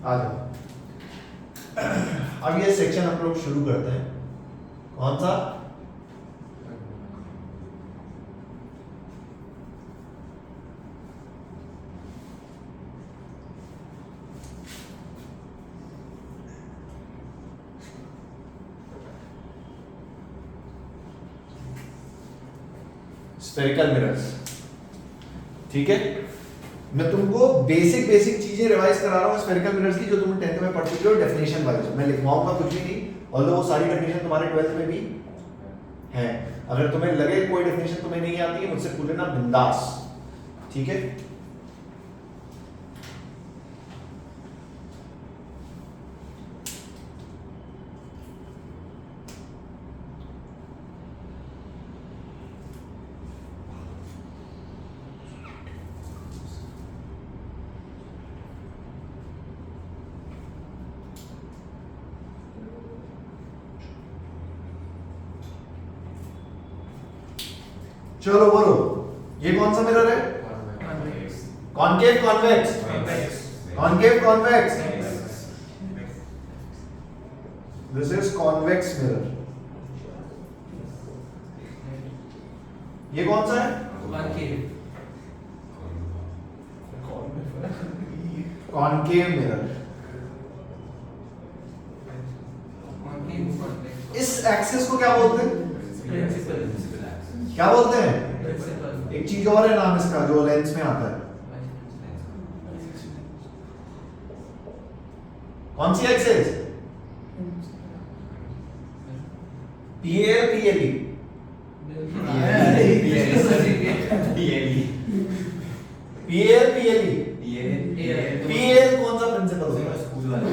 आ जाओ। अब ये सेक्शन हम लोग शुरू करते हैं। कौन सा? Spherical mirrors. ठीक है, मैं तुमको बेसिक चीजें रिवाइज करा रहा हूँ स्फेरिकल मिरर्स की, जो तुम 10th में पढ़ चुके हो डेफिनेशन वाइज। मैं लिखवाऊंगा कुछ भी नहीं, ऑल्दो वो सारी डेफिनेशन तुम्हारे 12th में भी है। अगर तुम्हें लगे कोई डेफिनेशन तुम्हें नहीं आती है, मुझसे पूछ लेना बिंदास। ठीक है, चलो बोलो, ये कौन सा मिरर है? Concave convex, concave convex. This is convex mirror. ये कौन सा है? Concave mirror. इस एक्सिस को क्या बोलते हैं? क्या बोलते हैं? एक चीज और है नाम इसका जो लेंस में आता है। कौन सी axis? PL PLE. PL PLE. PL कौन सा प्रिंसिपल होता है? स्कूल वाला।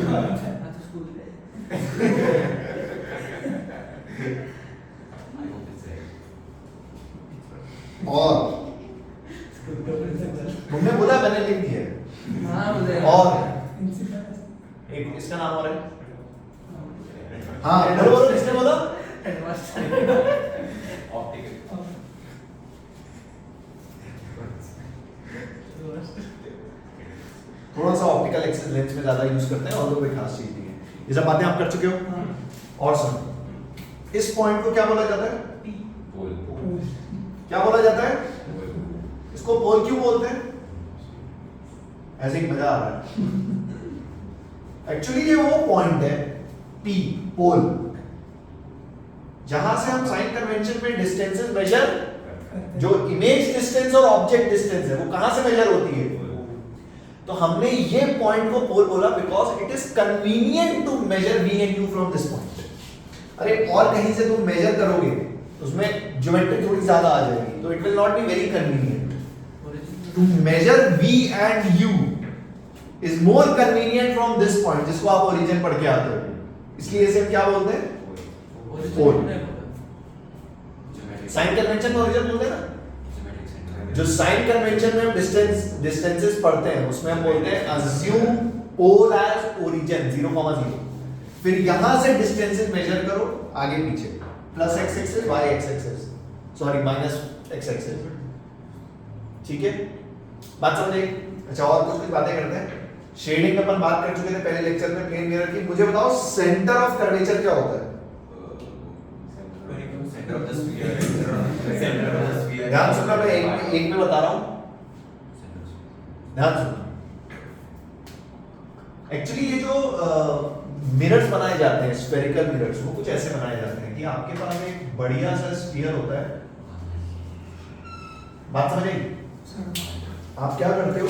और तुमने बोला, मैंने लिख दिया। और एक इसका नाम और है। हाँ बोलो बोलो, किसने बोला? थोड़ा सा ऑप्टिकल एक्सिस लेंस में ज्यादा यूज करते हैं, और कोई खास चीज नहीं है। ये सब बातें आप कर चुके हो। और सुनो, इस पॉइंट को क्या बोला जाता है? क्या बोला जाता है? इसको पोल क्यों बोलते हैं? ऐसे ही मजा आ रहा है। एक्चुअली ये वो पॉइंट है पी, पोल, जहां से हम साइन कन्वेंशन में डिस्टेंसेस मेजर, जो इमेज डिस्टेंस और ऑब्जेक्ट डिस्टेंस है, वो कहां से मेजर होती है? तो हमने ये पॉइंट को पोल बोला because it is convenient to measure v and u from this point. अरे और कहीं से तुम मेजर करोगे, उसमें ज्योमेट्री थोड़ी ज्यादा आ जाएगी, तो it will not be very convenient to measure v and u is more convenient from this point, जिसको आप ओरिजिन पढ़ के आते हो। इसलिए इसे हम क्या बोलते हैं? पोल। साइन कन्वेंशन में ओरिजिन बोलते हैं ना। जो साइन कन्वेंशन में हम डिस्टेंसेस पढ़ते हैं, उसमें हम बोलते हैं assume pole as origin 0,0। फिर यहां से डिस्टेंसेस मेजर करो आगे पीछे, plus x axis, y x axis, sorry minus x axis. ठीक है, बात समझ आई? अच्छा, और कुछ बातें करते हैं। शेडिंग में अपन बात कर चुके थे पहले लेक्चर में प्लेन मिरर की। मुझे बताओ सेंटर ऑफ कर्वेचर क्या होता है? ध्यान सुनना, मैं एक में बता रहा हूं, ध्यान सुनना। एक्चुअली ये जो मिरर्स बनाए जाते हैं, स्फेरिकल मिरर्स, वो कुछ ऐसे बनाए जाते हैं कि आपके पास एक बढ़िया सा स्फीयर होता है। बात समझ आई? आप क्या करते हो?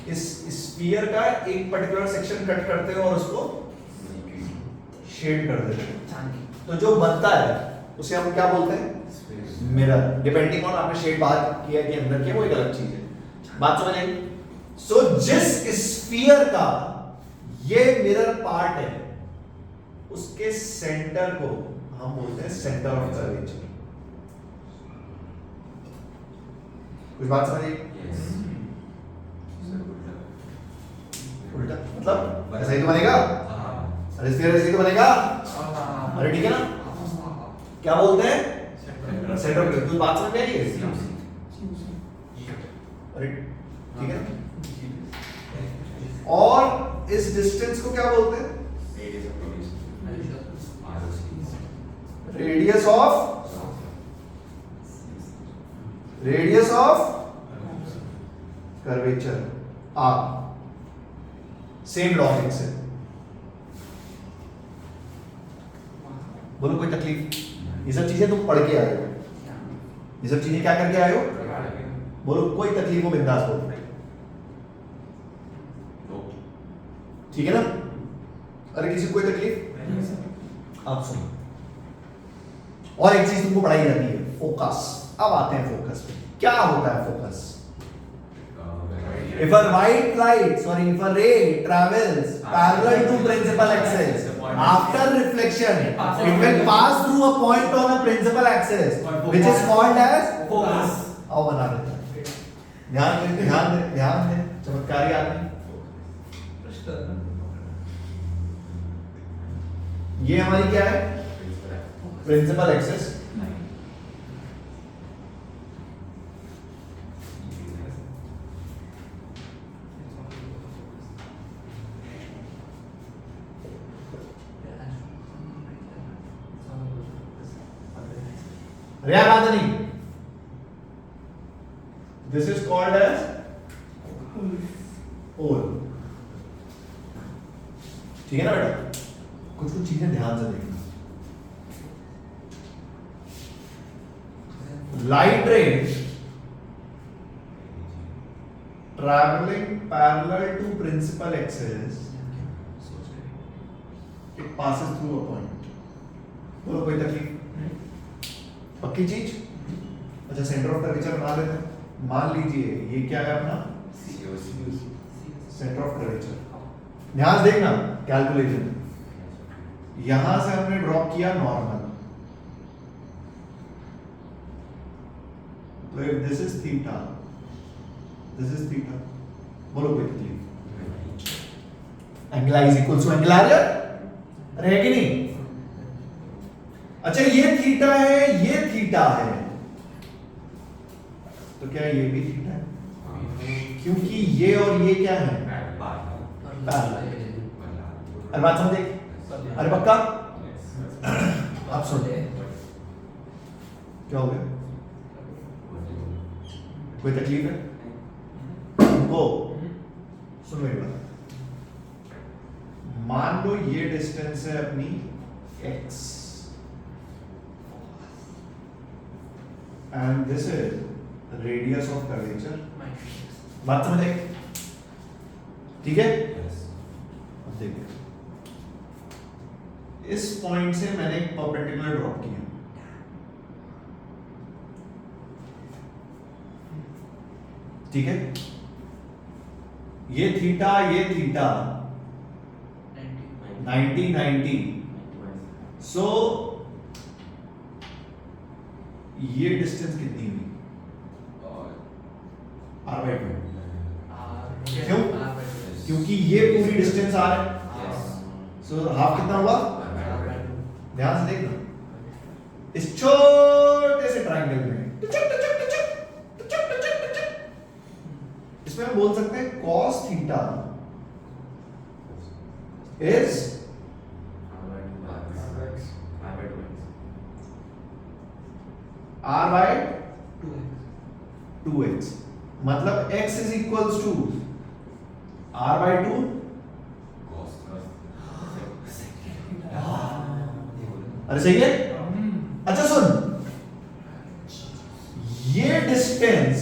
इस स्फीयर का एक पर्टिकुलर सेक्शन कट करते हो और उसको शेड कर देते हो, तो जो बनता है उसे हम क्या बोलते हैं? मिरर। डिपेंडिंग ऑन आपने शेड बाहर किया कि अंदर किया, वो एक अलग चीज है। बात समझ आई? सो जिस स्फीयर का ये मिरर पार्ट है, उसके सेंटर को हम बोलते हैं सेंटर ऑफ कर्वेचर। कुछ बात समझ आई? उल्टा मतलब ऐसा ही तो बनेगा। अरे स्फीयर ऐसे ही तो बनेगा। अरे ठीक है ना? क्या बोलते हैं? Centre of curvature. बात समझ में आई है? अरे ठीक है ना? और इस डिस्टेंस को क्या बोलते हैं? Radius of curvature R. Same logic से बोलो, कोई तकलीफ? ये सब चीजें तुम पढ़ के आए हो, ये सब चीजें क्या करके आए हो? बोलो कोई तकलीफ हो बिंदास बोलो, ठीक है ना? अरे किसी को कोई तकलीफ? आप सुनो, और एक चीज तुमको पढ़ाई जाती है, फोकस। अब आते हैं फोकस पे। क्या होता है focus? If a ray travels parallel to principal axis after reflection, it will pass through a point on a principal axis, which is called as focus. आओ बना लेते हैं। ध्यान दे, चमत्कारी आदमी। ये हमारी क्या है? Principal axis. This is called as pole. ठीक है ना बेटा? कुछ चीजें ध्यान से देखना। Light ray traveling parallel to principal axis, it passes through a point. बोलो कोई तकलीफ? पक्की चीज? अच्छा, सेंटर ऑफ कर्वेचर बना लेते हैं। मान लीजिए ये क्या है अपना? Centre of curvature. ध्यान से देखना कैलकुलेशन। यहां से हमने ड्रॉप किया नॉर्मल, तो if this is theta, this is theta, बोलो कोई तकलीफ? Angle is equal to angle r रहेगी नहीं? अच्छा, ये थीटा है, ये थीटा है, तो क्या ये भी थीटा है? क्योंकि ये और ये क्या है? पैरेलल। अरे बात समझे? अरे पक्का? आप सुन, क्या हो गया? कोई तकलीफ है तुमको? सुनो एक बात, मान लो ये डिस्टेंस है अपनी x and this is radius of curvature। बात समझ आई? ठीक है? अब देखिए, इस पॉइंट से मैंने एक परपेंडिकुलर ड्रॉप किया, ठीक है? ये थीटा 90 सो ये डिस्टेंस कितनी हुई? r/2। क्यों? क्योंकि ये पूरी डिस्टेंस r है, सो हाफ कितना हुआ? ध्यान से देखना, इस छोटे से ट्रायंगल में इसमें हम बोल सकते हैं cos थीटा इज r/2x, मतलब x is equals to r/2 अरे सही है? अच्छा सुन, ये डिस्टेंस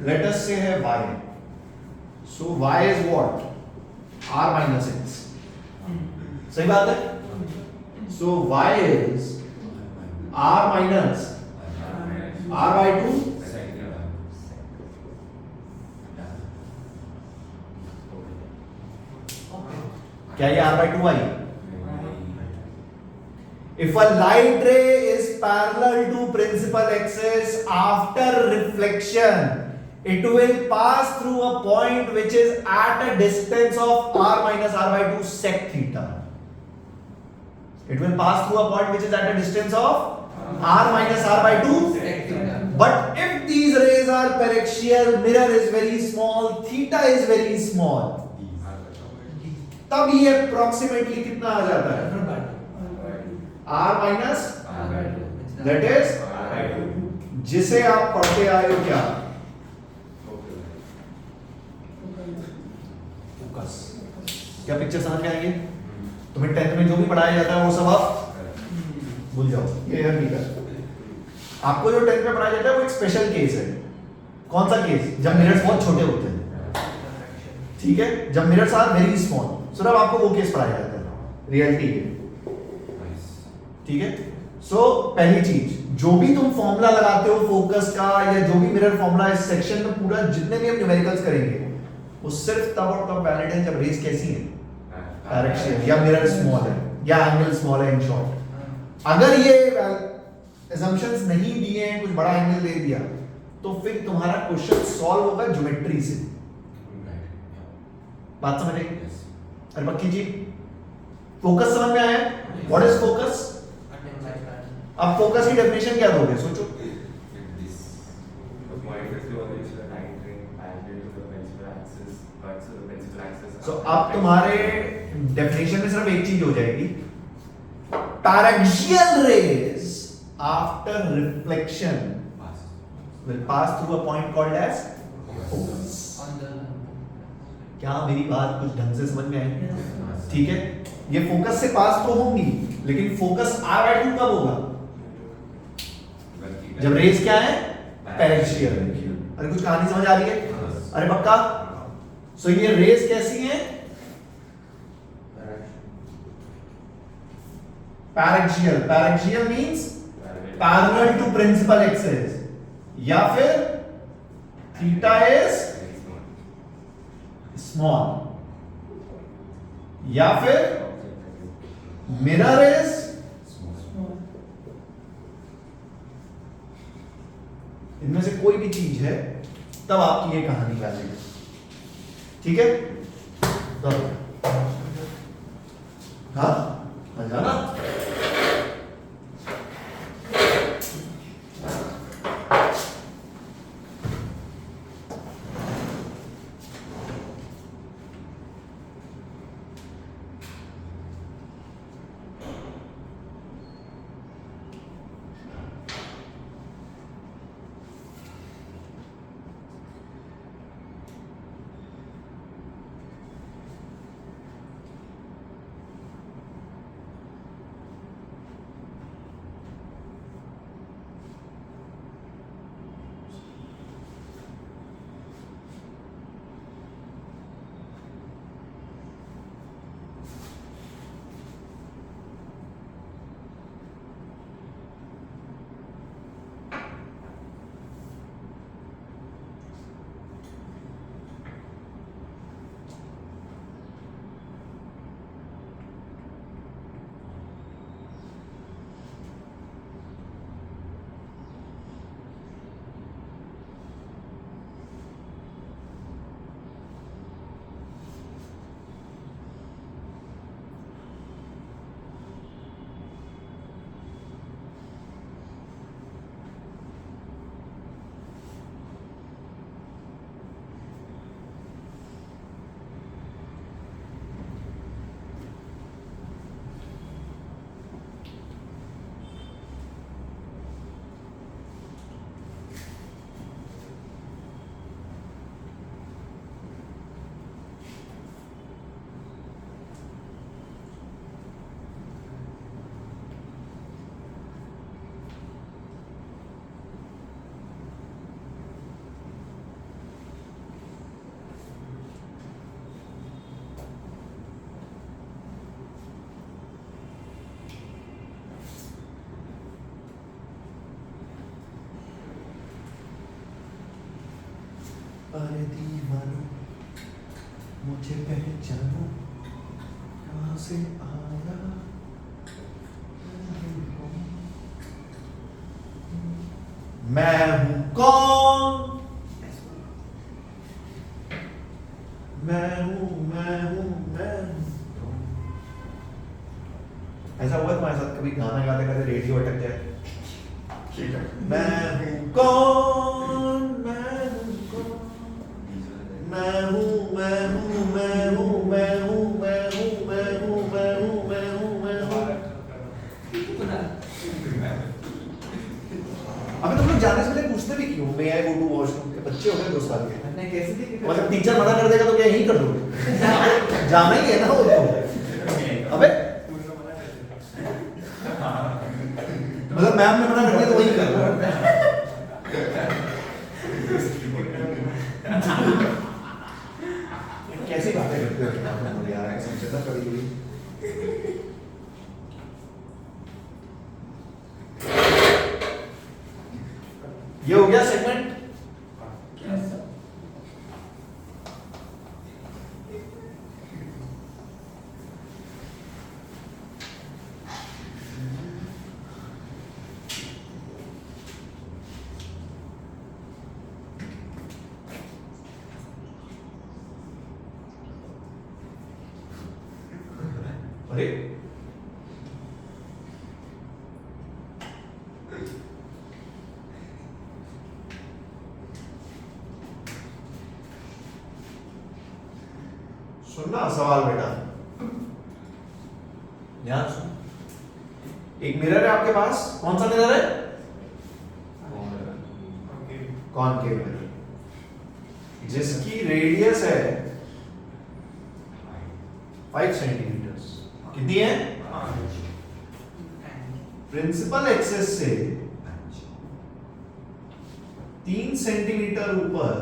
लेट अस से है y, so y is what? r minus x। सही बात है? So y is r minus r/2। क्या ये r/2 I? If a light ray is parallel to principal axis after reflection, it will pass through a point which is at a distance of r minus r/2 sec theta. It will pass through a point which is at a distance of r minus r/2 sec theta. But if these rays are paraxial, mirror is very small, theta is very small. तब ये approximately कितना आ जाता है, r minus that is जिसे आप पढ़ते आए हो क्या, फोकस। क्या पिक्चर समझ में आएगी? तुम्हें 10th में जो भी पढ़ाया जाता है वो सब आप भूल जाओ, ये हकीकत। आपको जो 10th में पढ़ाया जाता है वो एक स्पेशल केस है। कौन सा केस? जब मिरर्स बहुत छोटे होते हैं, ठीक है, जब मिरर्स आर वेरी स्मॉल, सिर्फ आपको वो केस पढ़ाया जाता है, रियलिटी है, ठीक है। सो पहली चीज, जो भी तुम फॉर्मूला लगाते हो फोकस का या जो भी मिरर फॉर्मूला इस सेक्शन में पूरा जितने भी हम न्यूमेरिकल्स करेंगे वो सिर्फ तब और तब वैलिड है जब रेस कैसी है, डायरेक्शन या मिरर स्मॉल है या एंगल स्मॉल है। इन शॉर्ट, अगर ये assumptions नहीं दिए हैं, कुछ बड़ा एंगल दे दिया, तो फिर तुम्हारा क्वेश्चन सॉल्व होगा ज्योमेट्री से। बात समझ आई? अरे पक्की जी, फोकस समझ में आया? What is focus? अब फोकस की डेफिनेशन क्या दोगे, सोचो। So, अब तुम्हारे डेफिनेशन में सिर्फ एक चीज हो जाएगी, paraxial raise after reflection will pass through a point called as focus. क्या मेरी बात कुछ ढंग से समझ में आई? ठीक है, ये फोकस से पास तो होंगी, लेकिन फोकस R/2 कब होगा? जब रेज क्या है, पैरेक्सियल। अरे कुछ कहानी समझ आ रही है? अरे पक्का? सो ये रेज कैसी है? Paraxial. Paraxial means parallel to principal axis, या फिर थीटा इज स्मॉल, या फिर मिरर इज इनमें से कोई भी चीज है, तब आपकी ये कहानी वैलिड है, ठीक है। तो हाँ जाना। अरे दीवानो मुझे पहचानो, कहाँ से आया मैं हूं कौन, मैं हूं ऐसा हुआ तुम्हारे साथ कभी गाना गाते गाते रेडियो अटक जाए? मैं हूं कौन, मैं हूं कौन, मैं हूं मैं हूं मैं हूं मैं हूं मैं हूं जाने से पहले पूछते भी क्यों मैं आई गो टू वॉशरूम के बच्चे हो गए 2 साल के नहीं कैसे थी मतलब टीचर मना कर देगा तो क्या यही कर दोगे जाना ही है ना वो तो अबे मतलब मैम ने मना कर दिया तो वही कर कैसी बातें करते हो यार ऐसा समझता कभी ये हो गया सेगमेंट अरे सुनना सवाल बेटा ध्यान सुन एक मिरर है आपके पास कौन सा मिरर है कॉनकेव मिरर जिसकी रेडियस है 5 सेंटीमीटर कितनी है प्रिंसिपल एक्सेस से 3 सेंटीमीटर ऊपर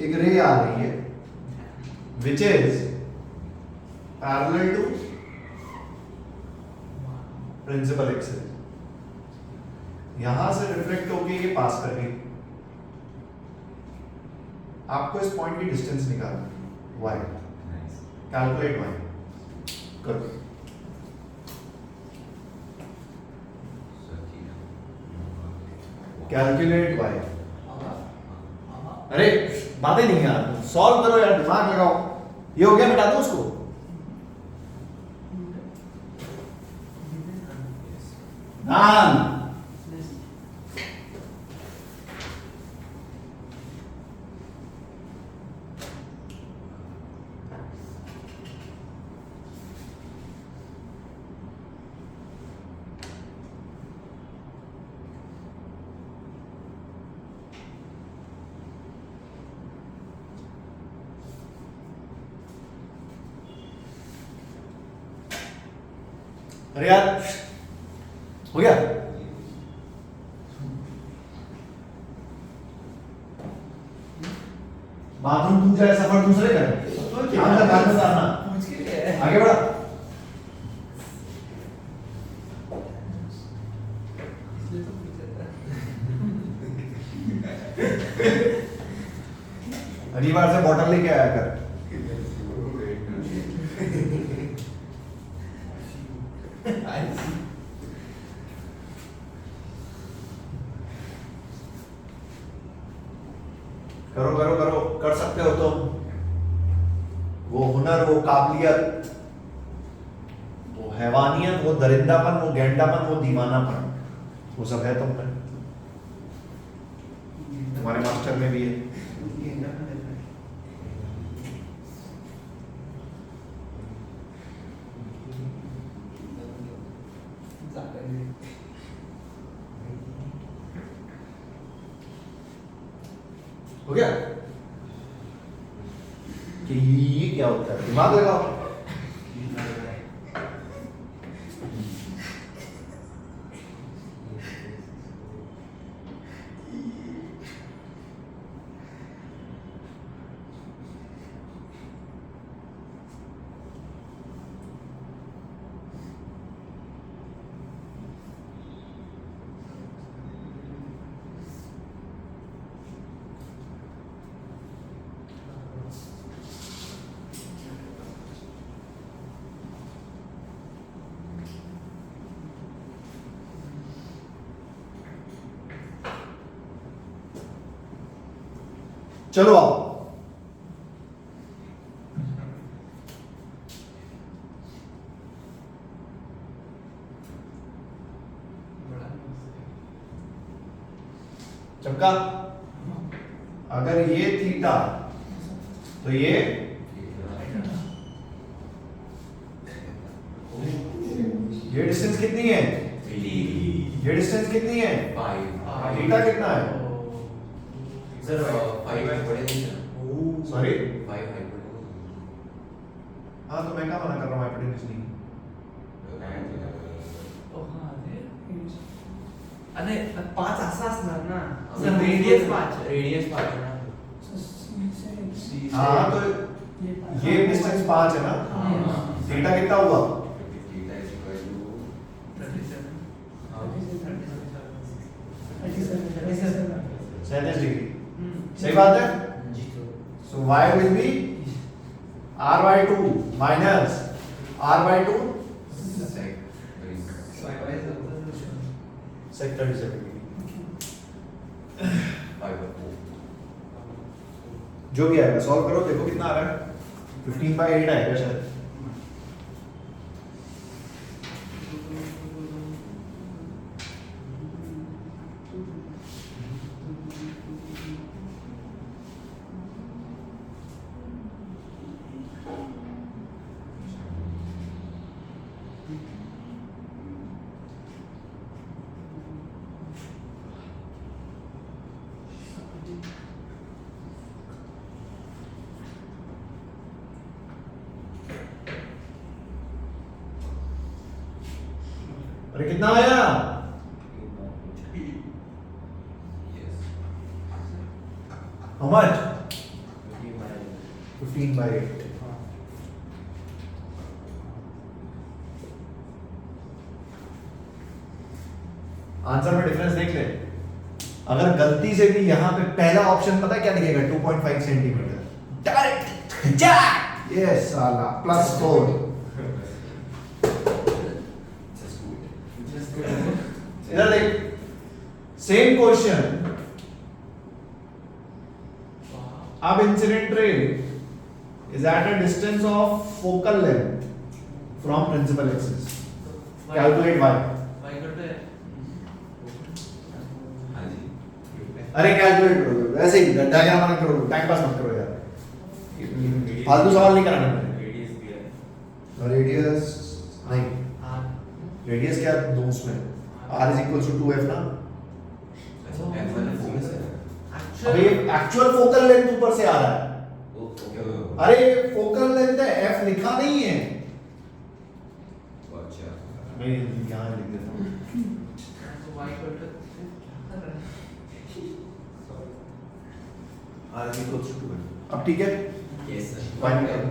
एक रे आ रही है which is parallel to principal axis यहां से रिफ्लेक्ट होके ये पास कर गई आपको इस पॉइंट की डिस्टेंस निकालनी y कैलकुलेट y करो कैलकुलेट y अरे बातें नहीं यार सॉल्व करो यार दिमाग लगाओ ये हो गया मिटा दो उसको नान अरे यार हो गया बाथरूम पूछ जाए सफर दूसरे कर आगे बढ़ा अगली बार से बॉटल लेके आया कर करो करो करो कर सकते हो तुम वो हुनर वो काबिलियत वो हैवानियत वो दरिंदापन वो गेंडापन वो दीवानापन वो सब है तुम में तुम्हारे मास्टर में भी है हो गया कि ये क्या होता है दिमाग लगाओ चलो आओ चमका अगर ये थीटा तो ये डिस्टेंस कितनी है ये डिस्टेंस कितनी है? 5 थीटा कितना है? सर 5 हाइपोटेन्यूज सॉरी 5 हाइपोटेन्यूज हाँ तो मैं क्या मना कर रहा हूँ हाइपोटेन्यूज नहीं अरे 5 असा असणार ना सर रेडियस 5 ना हाँ तो ये डिस्टेंस 5 है ना थीटा कितना हुआ? Theta is equal to 37 degree सही बात है so y will be r/2 minus r/2 sec 37 degree जो भी आएगा सॉल्व करो देखो कितना आ रहा है 15/8 आएगा शायद अरे कितना आया? How much? 15/8 आंसर में डिफरेंस देख ले अगर गलती से भी यहां पे पहला ऑप्शन पता है क्या दिखेगा 2.5 सेंटीमीटर डायरेक्ट जैक यस साला +4 इधर देख सेम क्वेश्चन अब incident ray is at a distance of focal length from principal axis calculate y अरे कैलकुलेट करो ऐसे ही डायग्राम बना करो टाइम पास मत करो यार फालतू सवाल नहीं कराना मैंने रेडियस नहीं रेडियस क्या दो उसमें r is equals to 2f ना अबे एक्चुअल फोकल लेंथ ऊपर से आ रहा है अरे फोकल लेंथ है f लिखा नहीं है मैं यहाँ लिख देता हूँ r is equals to 2f अब ठीक है यस सर y निकालो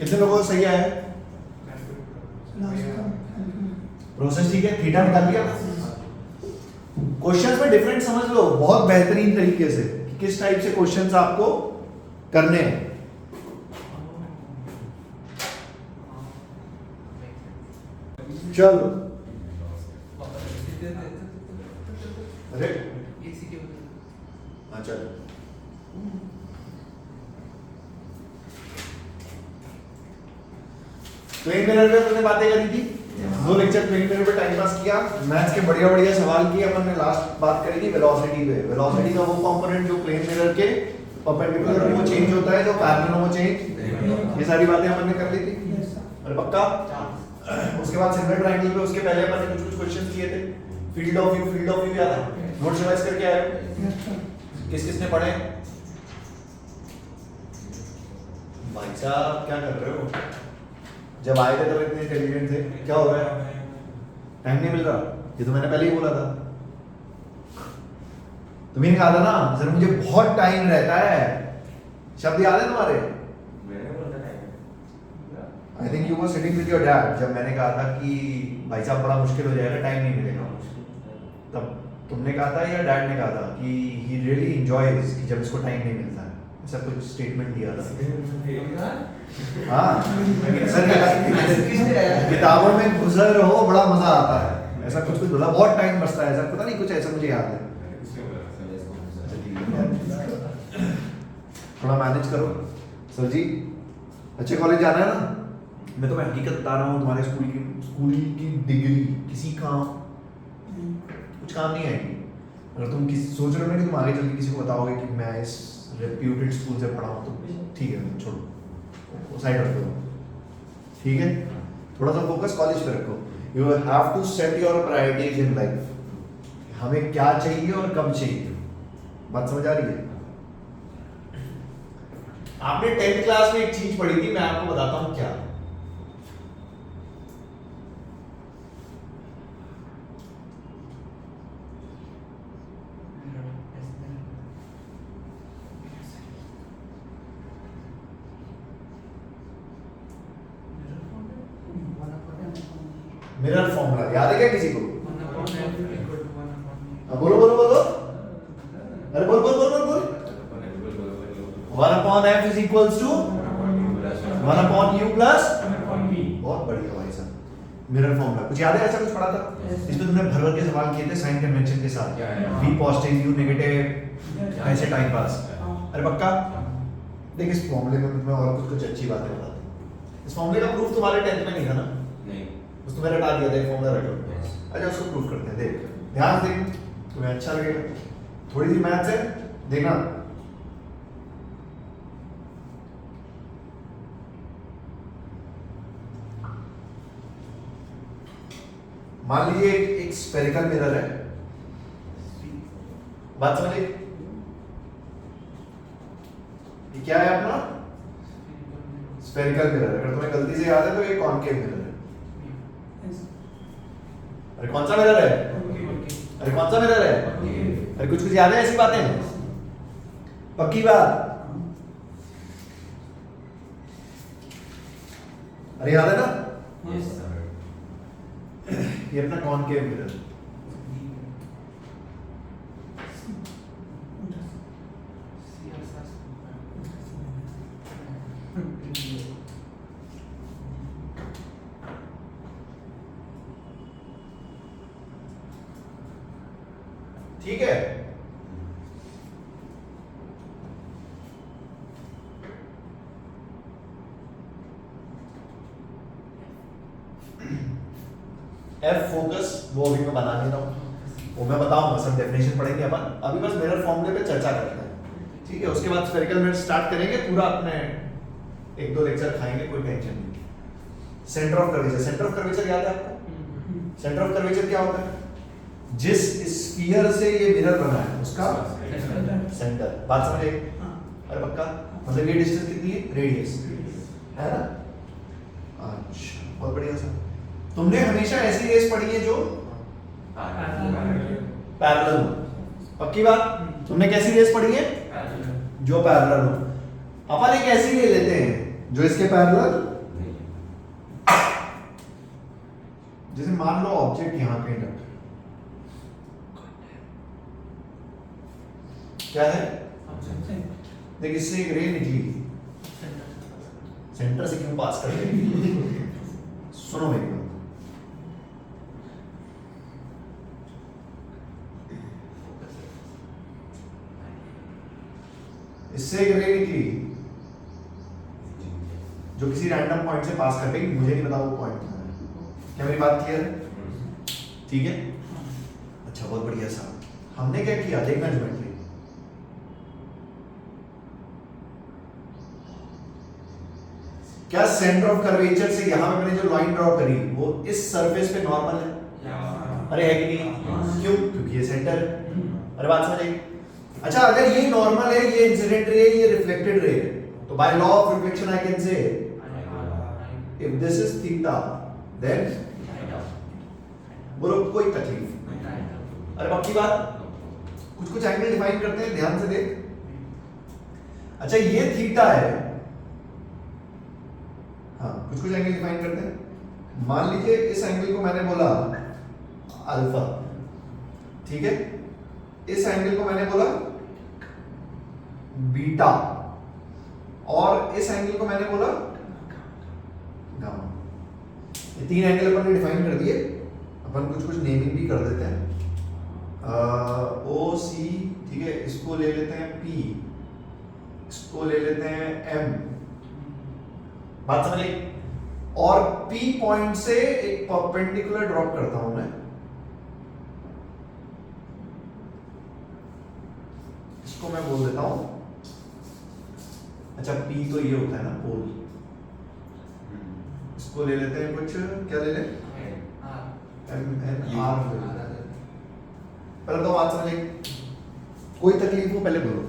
कितने लोगों को सही आया? प्रोसेस ठीक है, थीटा निकाल लिया। क्वेश्चंस में डिफरेंट समझ लो बहुत बेहतरीन तरीके से कि किस टाइप से क्वेश्चंस आपको करने हैं। चलो अरे हाँ चलो प्लेन मिरर पे तुमने बातें करी थी, दो लेक्चर प्लेन मिरर पे टाइम पास किया, मैथ्स के बढ़िया बढ़िया सवाल किए अपन ने। लास्ट बात करी थी वेलोसिटी पे। वेलोसिटी का वो कंपोनेंट जो प्लेन मिरर के परपेंडिकुलर में वो चेंज होता है, जो पैरेलल में वो चेंज, ये सारी बातें अपन ने कर ली थी। अरे पक्का? उसके बाद सिमिलर ट्रायंगल पे उसके पहले अपन ने कुछ क्वेश्चंस किए थे। फील्ड ऑफ व्यू याद है? नोट्स रिवाइज करके आए हो? किस किसने पढ़े? भाई साहब क्या कर रहे हो? जब आए थे तब इतने इंटेलिजेंट थे, क्या हो रहा है? टाइम नहीं मिल रहा? ये तो मैंने पहले ही बोला था। तुम्हें कहा था ना सर मुझे बहुत टाइम रहता है, शब्द याद है तुम्हारे? I think you were sitting with your dad जब मैंने कहा था कि भाई साहब बड़ा मुश्किल हो जाएगा, टाइम नहीं मिलेगा। तब तुमने कहा था या डैड ने कहा था कि ही रियली एंजॉयज कि जब इसको टाइम नहीं मिलता है, ऐसा कुछ स्टेटमेंट दिया था। हाँ सर किताबों में गुजर रहो बड़ा मजा आता है, ऐसा कुछ बोला। बहुत टाइम बचता है, ऐसा पता नहीं कुछ ऐसा मुझे याद है। थोड़ा मैनेज करो सर जी, अच्छे कॉलेज जाना है ना। मैं तुम्हें हकीकत बता रहा हूँ, तुम्हारे स्कूल की डिग्री किसी काम कुछ काम नहीं आएगी। अगर तुम सोच रहे हो ना कि तुम आगे चल के किसी को बताओगे कि मैं इस रेप्यूटेड स्कूल से पढ़ा हूँ, तो ठीक है छोड़ो, साइड रख दो, ठीक है। थोड़ा सा फोकस कॉलेज पे रखो। You have to set your priorities in life. हमें क्या चाहिए और कब चाहिए, बात समझ आ रही है? आपने 10th क्लास में एक चीज पढ़ी थी, मैं आपको बताता हूं क्या। मिरर फॉर्मूला याद है क्या किसी को? बोलो बोलो बोलो, अरे बोल बोल बोल बोल बोल। 1/f is equals to 1/u plus, बहुत बढ़िया भाई साहब। मिरर फॉर्मूला कुछ याद है? ऐसा कुछ पढ़ा था इसमें तुमने भर भर के सवाल किए थे साइन कन्वेंशन के साथ, v पॉजिटिव u नेगेटिव, ऐसे टाइम पास। अरे पक्का देख, इस फॉर्मूले में मैं और कुछ अच्छी बातें बताता हूं। इस फॉर्मूले का प्रूफ तुम्हारे 10th में नहीं था ना? नहीं, बस तुम्हें रटा दिया था फॉर्मूला रटो। अच्छा उसको प्रूफ करते हैं, देख ध्यान से, तुम्हें अच्छा लगेगा। थोड़ी सी मैथ्स है, देखना। मान लीजिए एक स्फेरिकल मिरर है, बात समझिए। ये क्या है अपना? Spherical mirror. अगर तुम्हें गलती से याद है तो ये कॉनकेव मिरर है। अरे कौन सा मिरर है? अरे कौन सा मिरर है? अरे कुछ कुछ याद है ऐसी बातें? पक्की बात? अरे याद है ना? Yes sir. ये अपना कॉनकेव मिरर। ठीक है, एफ फोकस वो अभी मैं बना नहीं रहा हूं, वो मैं बताऊंगा, सब डेफिनेशन पढ़ेंगे अपन। अभी बस मिरर फॉर्मूले पे चर्चा करते हैं, ठीक है। उसके बाद स्फेरिकल मिरर स्टार्ट करेंगे, पूरा अपने 1-2 लेक्चर खाएंगे, कोई टेंशन नहीं। Centre of curvature, centre of curvature याद है आपको? सेंटर ऑफ कर्वेचर क्या होता है? जिस स्फीयर से ये मिरर बना है उसका सेंटर, बात समझे? अरे पक्का? मतलब ये डिस्टेंस कितनी है? रेडियस है ना? अच्छा बहुत बढ़िया सर। तुमने हमेशा ऐसी रेस पढ़ी है जो पैरेलल हो, पक्की बात? तुमने कैसी रेस पढ़ी है? जो पैरेलल हो। अपन एक ऐसी ले लेते हैं जो इसके पैरेलल जैसे मान लो ऑब्जेक्ट यहां कहीं रखा है, क्या है, देख इससे एक रे निकली, सेंटर से क्यों पास कर रही है? सुनो मेरी बात, इससे एक रे निकली जो किसी रैंडम पॉइंट से पास कर गई, मुझे नहीं पता वो पॉइंट कहाँ है। क्या मेरी बात क्लियर है? ठीक है, अच्छा बहुत बढ़िया साहब, हमने क्या किया देखना ज्योमेट्री, क्या सेंटर ऑफ कर्वेचर से यहां पे मैंने जो लाइन ड्रॉ करी वो इस सरफेस पे नॉर्मल है? अरे है कि नहीं? क्यों? क्योंकि ये सेंटर है। अरे बात समझ आई? अच्छा अगर ये नॉर्मल है, ये इंसिडेंट रे है, ये रिफ्लेक्टेड रे है, तो by law of reflection I can say if this is theta then, बोलो कोई तकलीफ? अरे बाकी बात, कुछ कुछ एंगल डिफाइन करते हैं, ध्यान से देख। अच्छा ये थीटा है, हाँ कुछ कुछ एंगल डिफाइन करते हैं। मान लीजिए इस एंगल को मैंने बोला अल्फा, ठीक है, इस एंगल को मैंने बोला बीटा, और इस एंगल को मैंने बोला गामा। ये तीन एंगल अपन ने डिफाइन कर दिए, अपन कुछ कुछ नेमिंग भी कर देते हैं। ओ सी, ठीक है, इसको ले लेते हैं पी, इसको ले लेते हैं एम, बात समझ गई? और पी पॉइंट से एक परपेंडिकुलर ड्रॉप करता हूं मैं, इसको मैं बोल देता हूं, अच्छा पी तो ये होता है ना पोल, इसको ले लेते हैं कुछ, क्या ले लें, एम एन आर। पहले तो बात समझ, कोई तकलीफ हो पहले बोलो,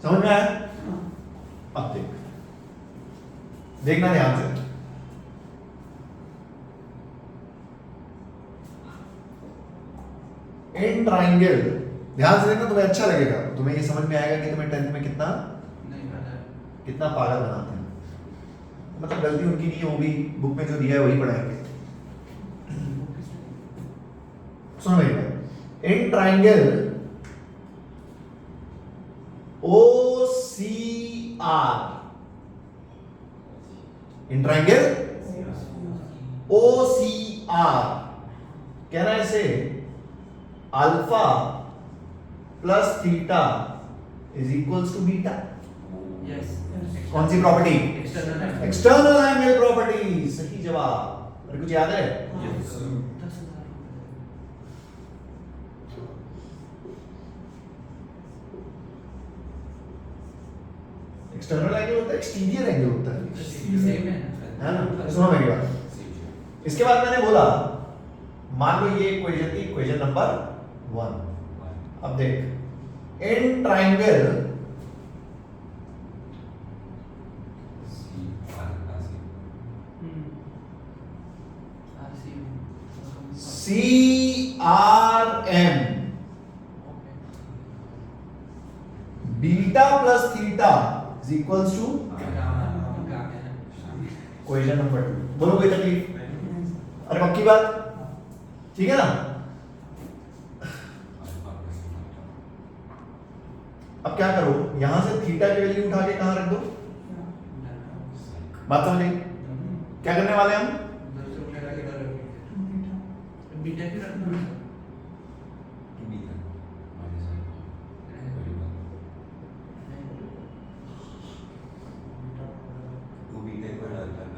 समझ में आया? अब देख, देखना ध्यान से, इन ट्राइंगल, ध्यान से देखना, तुम्हें अच्छा लगेगा, तुम्हें ये समझ में आएगा कि तुम्हें 10th में कितना पागल बनाते हैं। मतलब गलती उनकी नहीं होगी, बुक में जो दिया है वही पढ़ाएंगे। सुनो मेरी बात, in triangle O C R, in triangle O C R, कहना है इसे alpha plus theta is equals to beta. कौन सी प्रॉपर्टी? एक्सटर्नल एंगल प्रॉपर्टी, सही जवाब। अरे कुछ याद है? एक्सटर्नल एंगल होता है, एक्सटीरियर एंगल होता है ना? सुनो मेरी बात, इसके बाद मैंने बोला मान लो ये इक्वेशन थी, इक्वेशन नंबर 1। अब देख, in triangle C R M, beta plus theta is equals to equation number 2। बोलो कोई तकलीफ? अरे पक्की बात, ठीक है ना? अब क्या करो, यहां से थीटा की वैल्यू उठा के कहां रख दो? बात समझ, क्या करने वाले हम? बीटा की रखना,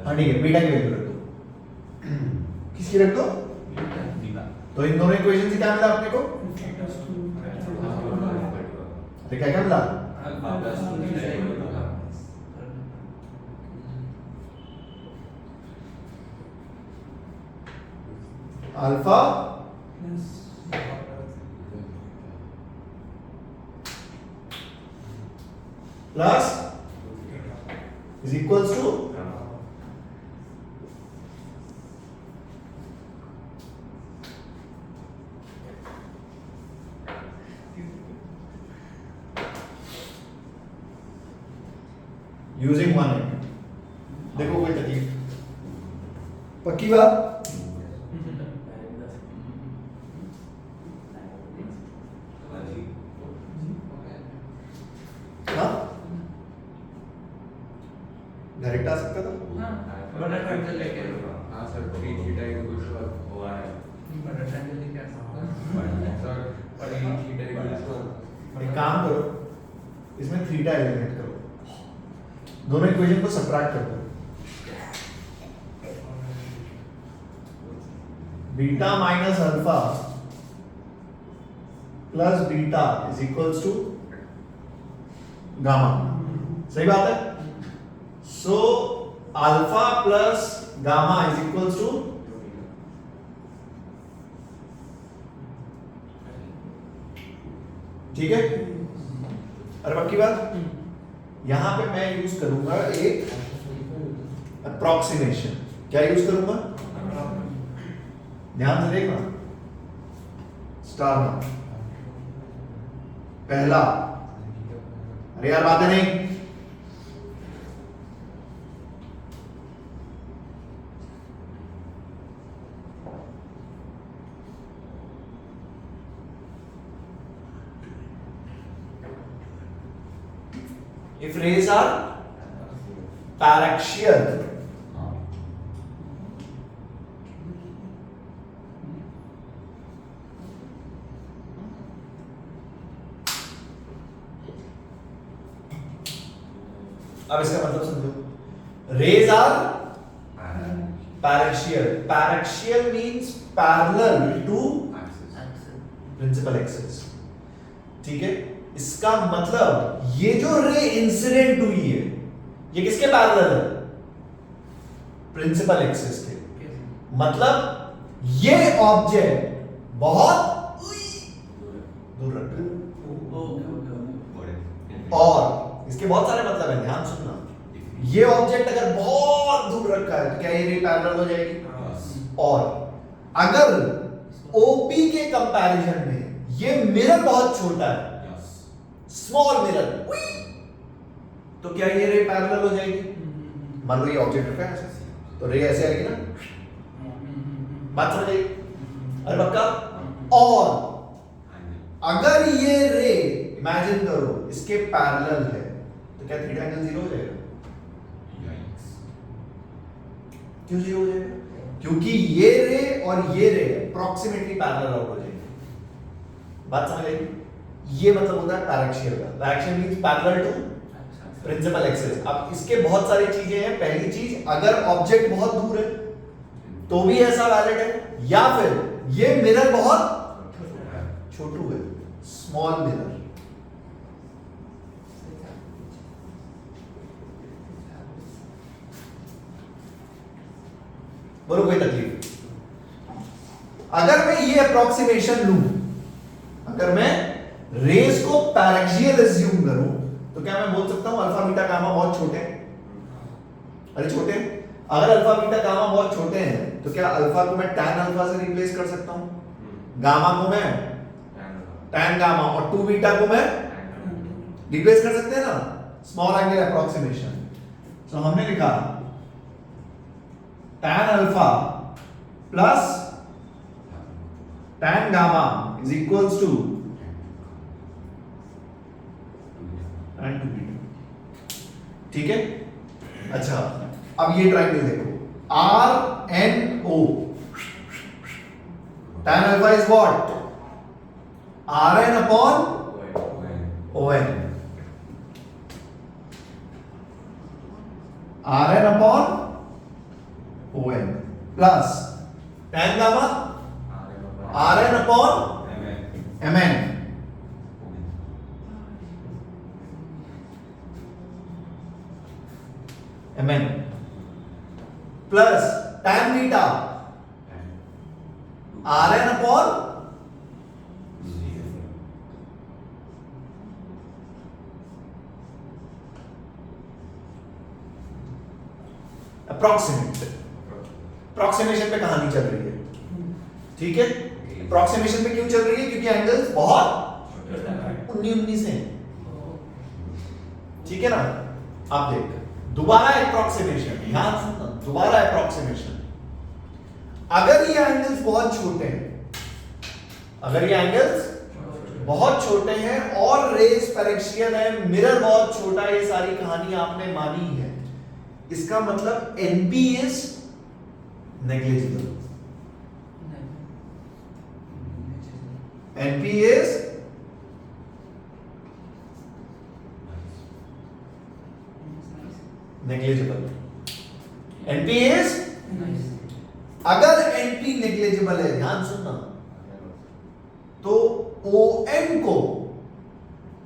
हाँ ठीक है, बीटा की वैल्यू रख दो। किसकी रख दो? तो इन दोनों इक्वेशन से क्या मिला अपने को? तो क्या क्या मिला? Alpha plus is equals to using one angle. देखो कोई तकलीफ? पक्की बात? हाँ डायरेक्ट आ सकता था। बड़ा ट्रायंगल लेके हाँ सर 3 थीटा इक्वल्स टू हुआ है बड़ा ट्रायंगल लेके आ सकता सर 3 थीटा इक्वल्स टू एक काम करो, इसमें थीटा एलिमिनेट करो, दोनों इक्वेशन को सबट्रैक्ट कर दो। Beta minus alpha plus beta is equals to gamma. सही बात है? So alpha plus gamma is equals to ठीक है। अरे पक्की बात? यहां पे मैं यूज करूंगा एक अप्रोक्सीमेशन। क्या यूज करूंगा? ध्यान से देखना, स्टार ना पहला, अरे यार बातें नहीं, if rays are paraxial अब इसका मतलब समझो, rays are paraxial, paraxial means parallel to principal axis। ठीक है, इसका मतलब ये जो रे इंसिडेंट हुई है ये किसके पैरेलल है? प्रिंसिपल एक्सिस के। मतलब ये ऑब्जेक्ट बहुत दूर रखा है, और इसके बहुत सारे मतलब है, ध्यान सुनना। ये ऑब्जेक्ट अगर बहुत दूर रखा है तो क्या ये रे पैरेलल हो जाएगी? और अगर ओपी के कंपैरिजन में ये मिरर बहुत छोटा है, स्मॉल मिरर, तो क्या ये रे पैरेलल हो जाएगी? मान लो ये ऑब्जेक्ट रखा है ऐसे, तो रे ऐसे आएगी ना, बात समझ आई? अरे पक्का? और अगर ये रे इमेजिन करो इसके पैरेलल है तो क्या थीटा एंगल 0 हो जाएगा? क्यों 0 हो जाएगा? क्योंकि ये रे और ये रे अप्रॉक्सीमेटली पैरेलल आउट हो जाएंगे। बात समझ आई? ये मतलब होता है पैरेक्शियल का। Paraxial means parallel to principal axis. अब इसके बहुत सारी चीजें हैं। पहली चीज, अगर ऑब्जेक्ट बहुत दूर है तो भी ऐसा वैलिड है, या फिर ये मिरर बहुत छोटू है, स्मॉल मिरर। बोलो कोई तकलीफ? अगर मैं ये अप्रोक्सीमेशन लूं, अगर मैं रेस को पैरेक्सियल एज्यूम करूं तो क्या मैं बोल सकता हूं अल्फा बीटा गामा बहुत छोटे हैं? अरे छोटे हैं। अगर अल्फा बीटा गामा बहुत छोटे हैं तो क्या अल्फा को मैं टैन अल्फा से रिप्लेस कर सकता हूं, गामा को मैं टैन गामा, और 2 बीटा को मैं रिप्लेस कर सकते हैं ना, स्मॉल एंगल अप्रोक्सीमेशन। सो हमने लिखा tan alpha plus tan gamma is equals to tan 2 beta. ठीक है? अच्छा, अब ये ट्रायंगल देखो, R N O, tan alpha is what? R N upon O N, R N upon O N plus tan gamma R N upon M N. MN plus tan beta R N upon approximate. Approximation पे कहानी चल रही है, ठीक है? Approximation पे क्यों चल रही है? क्योंकि एंगल्स बहुत 19 हैं, ठीक है ना? आप देख, दोबारा अप्रॉक्सीमेशन, ध्यान सुनना, दोबारा अप्रॉक्सीमेशन। अगर ये एंगल्स बहुत छोटे हैं, अगर ये एंगल्स बहुत छोटे हैं और रेस पैरेक्सियल है, मिरर बहुत छोटा है, ये सारी कहानी आपने मानी है, इसका मतलब NP is negligible. NP is negligible. NP is, अगर एनपी नेग्लिजिबल है, ध्यान सुनना, तो ON को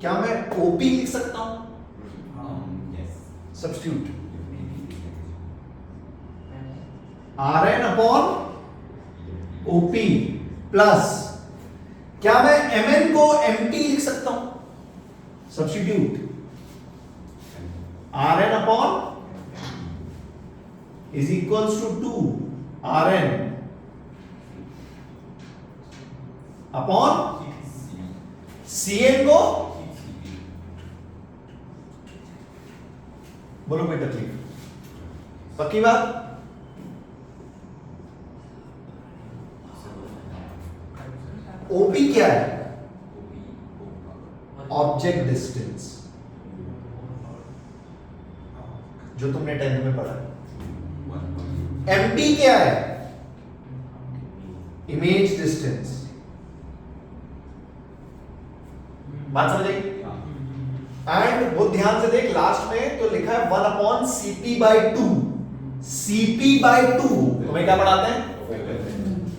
क्या मैं OP लिख सकता हूं? Substitute RN upon OP plus क्या मैं MN को MT लिख सकता हूं? Substitute RN upon is equals to 2 RN upon CN को, बोलो कोई तकलीफ? पक्की बात? OP क्या है? ऑब्जेक्ट डिस्टेंस, जो तुमने 10th में पढ़ा है। MT क्या है? Image distance. बात समझ आई? एंड वो ध्यान से देख, लास्ट में तो लिखा है 1 अपॉन CP/2। CP/2 तुम्हें क्या पढ़ाते हैं?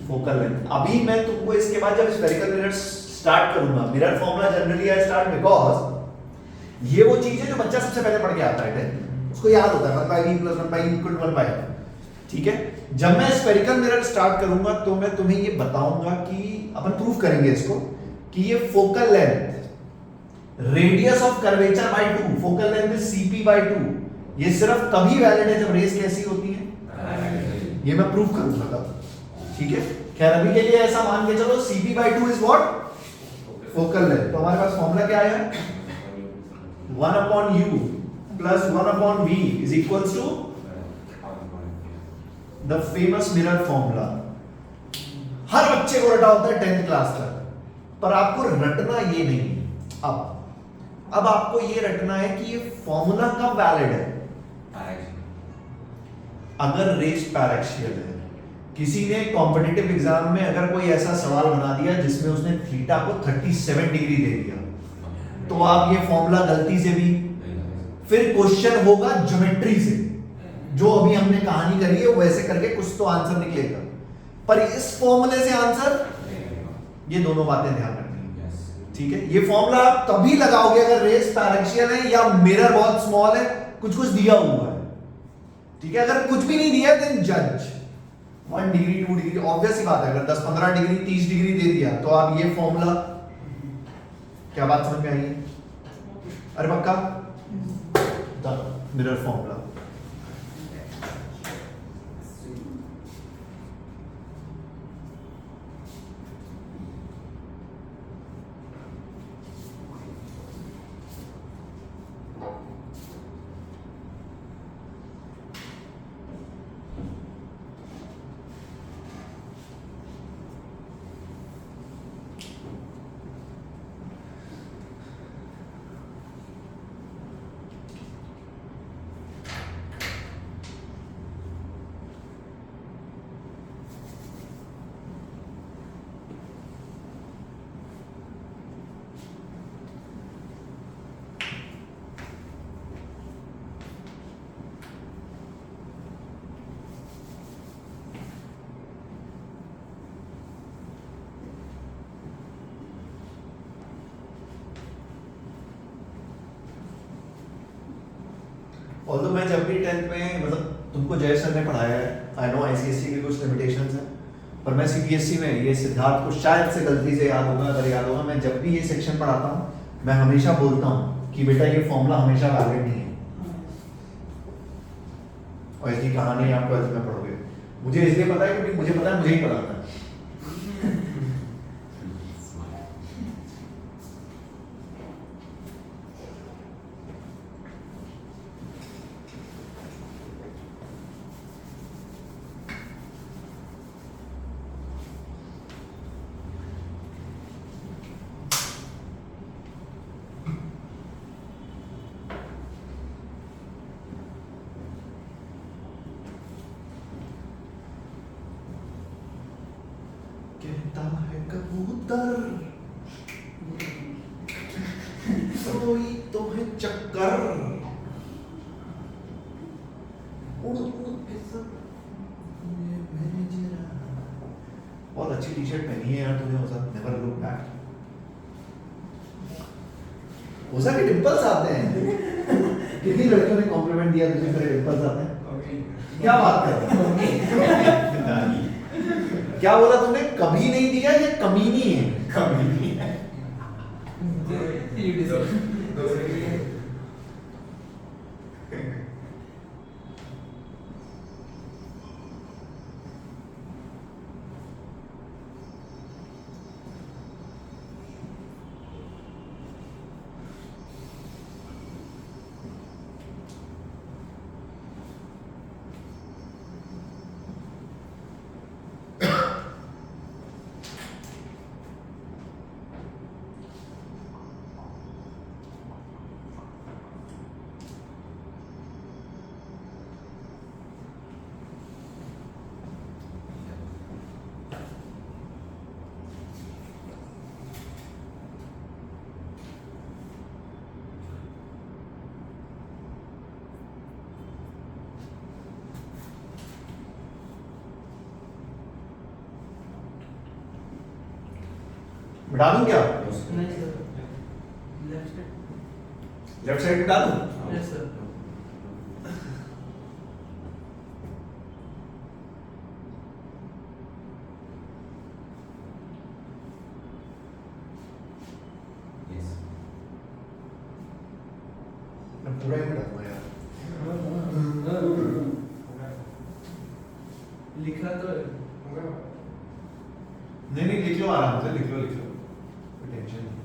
Focal length. अभी मैं तुमको इसके बाद जब स्फेरिकल मिरर स्टार्ट करूंगा, mirror formula generally I start because ये वो चीज है जो बच्चा सबसे पहले पढ़ के आता है, उसको याद होता है 1/v + 1/e = 1/, ठीक है। जब मैं स्फेरिकल मिरर स्टार्ट करूंगा तो मैं तुम्हें ये बताऊंगा कि अपन प्रूफ करेंगे इसको कि ये focal length radius of curvature by 2, focal length is CP/2, ये सिर्फ तभी वैलिड है जब रेस कैसी होती है, ये मैं प्रूफ करूंगा तब, ठीक है। खैर अभी के लिए ऐसा मान के चलो CP/2 is what? Focal length. तो हमारे पास फॉर्मूला क्या आया? 1/u plus 1/v is equals to the famous mirror formula. हर बच्चे को रटा होता है 10th क्लास तक, पर आपको रटना ये नहीं है। अब आपको ये रटना है कि ये फॉर्मूला कब वैलिड है? अगर रेस पैरेक्सियल है। किसी ने कॉम्पिटिटिव एग्जाम में अगर कोई ऐसा सवाल बना दिया जिसमें उसने थीटा को 37 डिग्री दे दिया, तो आप ये फॉर्मूला गलती से भी, फिर क्वेश्चन होगा ज्योमेट्री से, जो अभी हमने कहानी करी है वैसे करके कुछ तो आंसर निकलेगा, पर इस फॉर्मूले से आंसर, ये दोनों बातें ध्यान रखनी है, ठीक है। ये फॉर्मूला आप तभी लगाओगे अगर रेस पैरेक्सियल है या मिरर बहुत स्मॉल है, कुछ कुछ दिया हुआ है, ठीक है। अगर कुछ भी नहीं दिया देन जज 1 डिग्री 2 डिग्री, ऑब्वियस ही बात है। अगर 10-15 डिग्री 30 डिग्री दे दिया तो आप ये फॉर्मूला, क्या बात समझ में आई है? अरे पक्का मिरर फॉर्मूला। ऑल्दो मैं जब भी 10th में, मतलब तुमको जय सर ने पढ़ाया है, आई नो ICSE की कुछ लिमिटेशंस हैं, पर मैं CBSE में ये सिद्धार्थ को शायद से गलती से याद होगा, अगर याद होगा, मैं जब भी ये सेक्शन पढ़ाता हूँ मैं हमेशा बोलता हूँ कि बेटा ये फॉर्मूला हमेशा वैलिड नहीं है, और इसकी कहानी आप 12th में पढ़ोगे। मुझे इसलिए पता है क्योंकि मुझे पता है, मुझे ही पढ़ाता है। कहता है कबूतर कोई तो है चक्कर उड़ उड़ के सब ये भेज रहा। बहुत अच्छी टी शर्ट पहनी है यार तूने, वो सब नेवर लुक बैक। हो सकता है डिंपल्स आते हैं। कितनी लड़कियों ने कॉम्प्लीमेंट दिया तुझे तेरे डिंपल्स आते हैं? क्या बात कर रहा है? क्या बोला तुमने? कभी नहीं दिया या कमीनी है? कमी है। You decide. बिठा दूं क्या? नहीं sir, left side. Left side बिठा दूं? Yes sir. मैं पूरा ही बिठा दूंगा यार। लिखा तो है। नहीं नहीं लिख लो आराम से, लिख लो कोई टेंशन नहीं।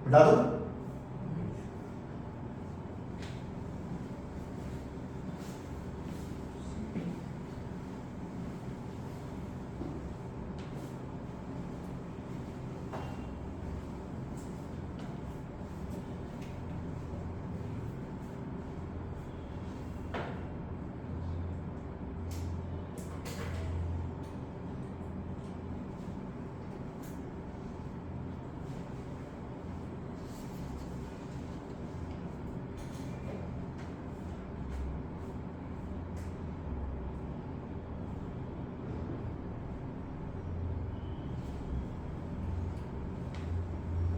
बिठा दो।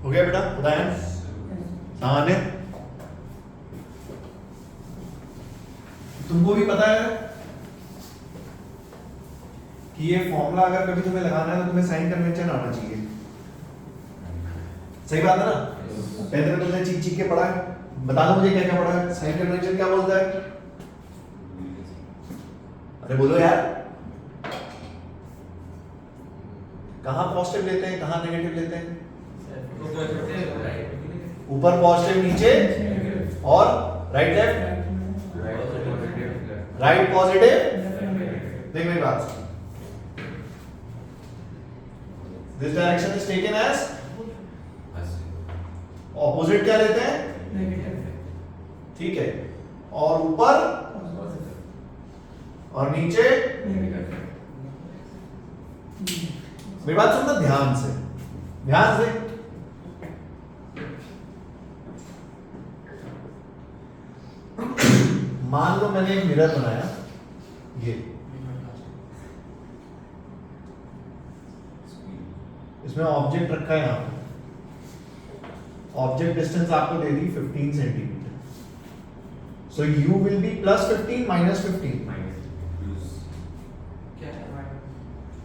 हो गया बेटा उदयन? सामान्य तुमको भी पता है कि ये फॉर्मूला अगर कभी तुम्हें लगाना है तो तुम्हें साइन कन्वेंशन आना चाहिए। सही बात है ना? पहले में तुमने चीख चीख के पढ़ा है, बता दो मुझे क्या क्या पढ़ा है। साइन कन्वेंशन क्या बोलता है? अरे बोलो यार, कहाँ पॉजिटिव लेते हैं कहाँ नेगेटिव लेते हैं? ऊपर पॉजिटिव नीचे और राइट लेफ्ट, राइट पॉजिटिव। देख मेरी बात, this direction is taken as opposite. क्या लेते हैं? ठीक है। और ऊपर और नीचे। मेरी बात सुनना ध्यान से, ध्यान से। मान लो मैंने एक मिरर बनाया, ये इसमें ऑब्जेक्ट रखा है यहां पे। ऑब्जेक्ट डिस्टेंस आपको दे दी 15 centimetre. So you will be +15 -15।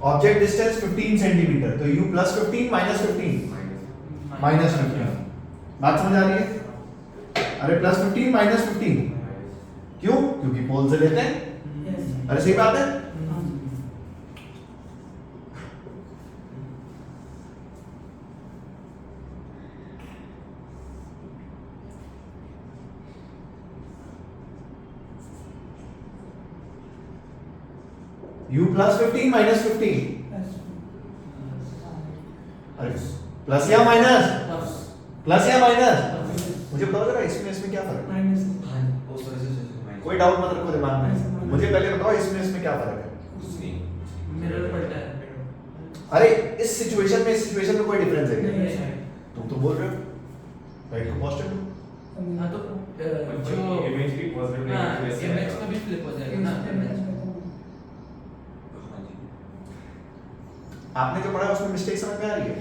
Object distance 15 centimetre, तो यू +15 -15 -15। बात समझ आ रही है? अरे +15 -15 क्यों? क्योंकि पोल से लेते हैं। अरे सही बात है। u प्लस 15 माइनस 15, अरे प्लस या माइनस, प्लस या माइनस, मुझे बताओ जरा इसमें क्या फर्क है? कोई डाउट मत रखो दिमाग में, मुझे पहले बताओ इसमें क्या फर्क है? मिरर पलटा है। अरे इस सिचुएशन में कोई डिफरेंस है क्या? नहीं है। तुम तो बोल रहे हो राइट को पॉजिटिव लो। हाँ तो जो इमेज भी पॉजिटिव हाँ नेगेटिव वैसे इमेज है। का भी फ्लिप हो जाएगा ना image। आपने जो पढ़ा उसमें मिस्टेक समझ में आ रही है?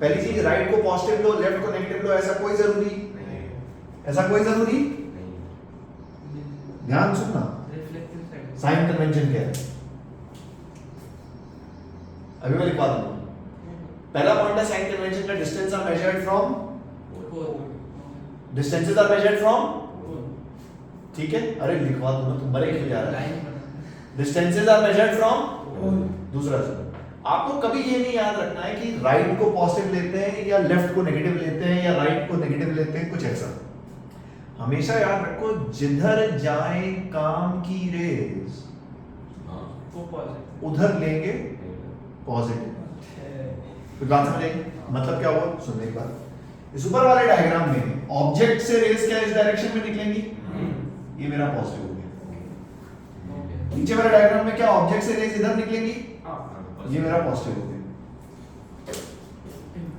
पहली चीज राइट को पॉजिटिव लो, लेफ्ट को नेगेटिव लो, ऐसा कोई जरूरी, ऐसा कोई जरूरी, ध्यान सुनना, रिफ्लेक्टिव साइड। साइन कन्वेंशन क्या है? अभी मैं लिखवा दूंगा। पहला पॉइंट है साइन कन्वेंशन का distance are measured from, distances are measured from, ठीक है? अरे लिखवा दूंगा, तुम बड़े क्यों जा रहे हो? Line distances are measured from, दूसरा सुनो, आपको कभी ये नहीं याद रखना है कि राइट को पॉजिटिव लेते हैं या लेफ्ट को नेगेटिव लेते हैं या राइट को नेगेटिव लेते हैं, कुछ ऐसा। हमेशा याद रखो जिधर जाए काम की रेज वो पॉजिटिव। उधर लेंगे पॉजिटिव। कुछ बात समझ आई? मतलब क्या हुआ? सुनने की बात, इस ऊपर वाले डायग्राम में ऑब्जेक्ट से रेज क्या इस डायरेक्शन में निकलेंगी, ये मेरा पॉजिटिव हो गया। नीचे वाले डायग्राम में क्या ऑब्जेक्ट से रेज इधर निकलेंगी, ये मेरा पॉजिटिव हो गया।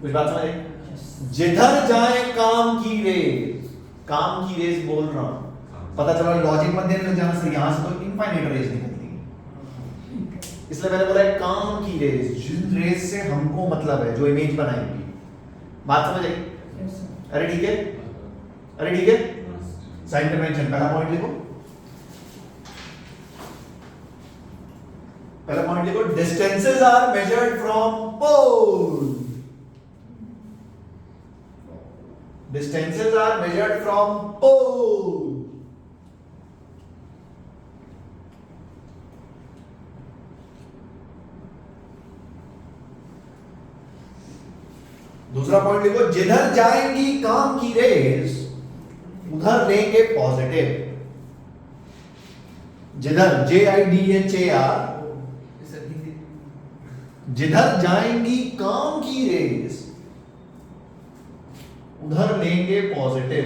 कुछ बात समझ आई? जिधर जाए काम की रेज, काम की रेज बोल रहा हूं, पता चला लॉजिक मत देने लग जाना सर, यहां से तो इनफाइनाइट रेज निकलती है, इसलिए मैंने बोला है काम की रेज, जिन रेज से हमको मतलब है, जो इमेज बनाएंगी। बात समझ आई? अरे ठीक है, अरे ठीक है। साइन कन्वेंशन पहला पॉइंट लिखो, पहला पॉइंट लिखो, distances are measured from pole, distances are measured from pole. दूसरा पॉइंट लिखो, जिधर जाएंगी काम की रेज उधर लेंगे पॉजिटिव। जिधर JIDHAR, जिधर जाएंगी काम की रेज उधर लेंगे पॉजिटिव।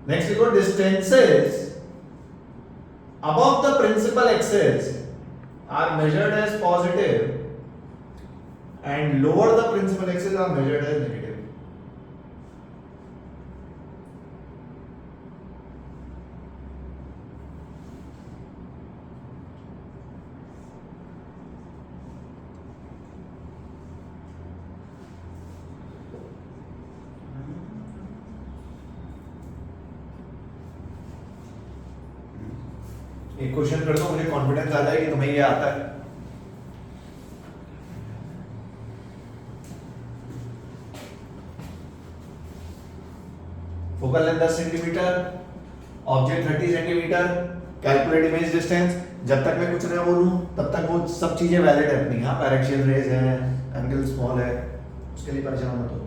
नेक्स्ट लिखो, distances above the principal axis are measured as positive and lower the principal axis are measured as negative. एक क्वेश्चन कर दो, मुझे कॉन्फिडेंस आ जाए कि तुम्हें ये आता है। Focal length 10 centimetre, object 30 centimetre, calculate image distance. जब तक मैं कुछ ना बोलूं तब तक वो सब चीजें वैलिड है अपनी। हाँ, पैरेक्शियल रेज है, एंगल स्मॉल है, उसके लिए परेशान मत हो।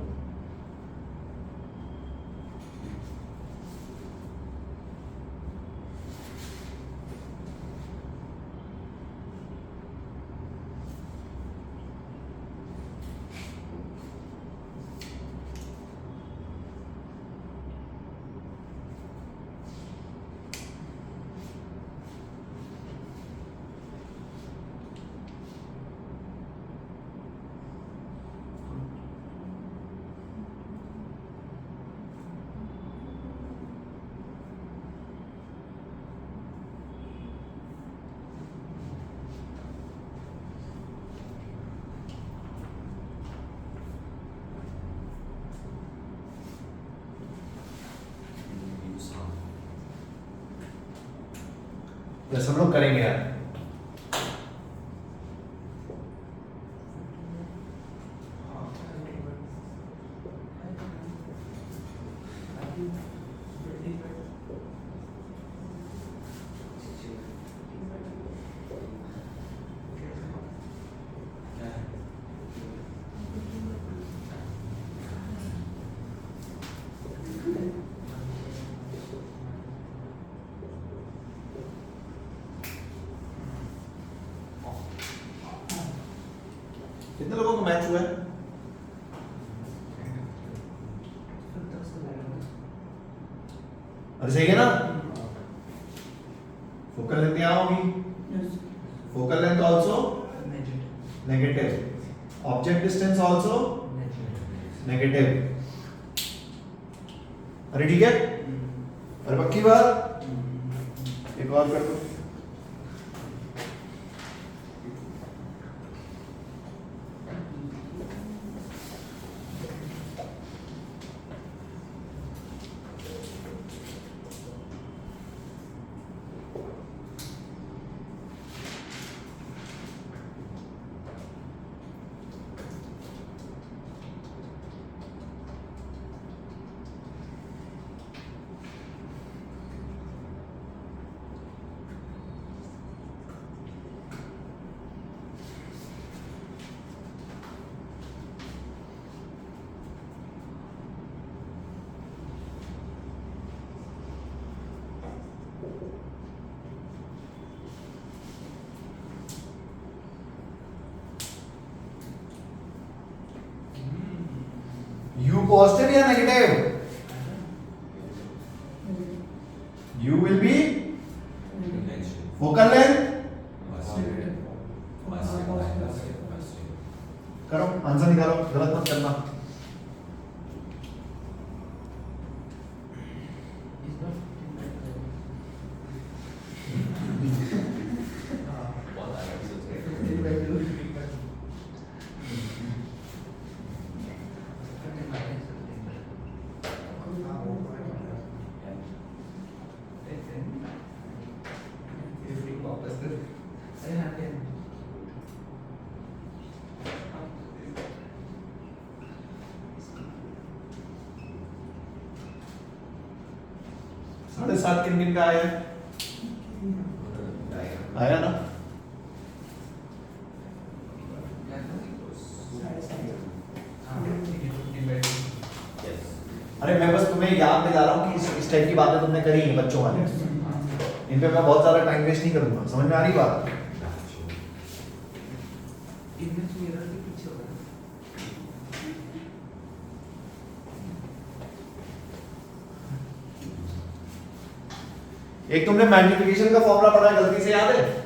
ये सब लोग करेंगे यार। दोनों मैच हुआ है? अरे सही है ना? फोकल लेंथ यहाँ होगी, focal length also negative, object distance also negative. अरे ठीक है, अरे पक्की बात, एक और कर दो। U positive या negative? U will be focal length. करो आंसर निकालो, गलत मत करना। साढ़े सात किन किन का आया? आया ना? अरे मैं बस तुम्हें याद दिला रहा हूँ कि इस टाइप की बातें तुमने करी हैं बच्चों वाले, इन पे मैं बहुत ज्यादा टाइम वेस्ट नहीं करूंगा। समझ में आ रही बात? एक तुमने मैग्निफिकेशन का फॉर्मूला पढ़ा है, गलती से याद है?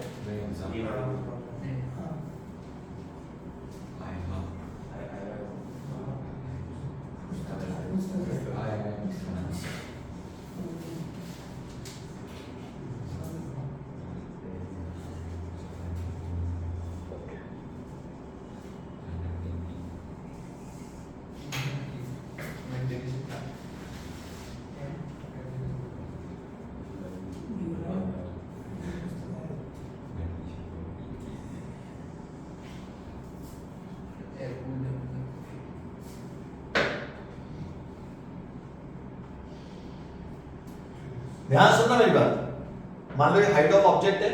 ध्यान सुनना मेरी बात। मान लो ये हाइट ऑफ ऑब्जेक्ट है,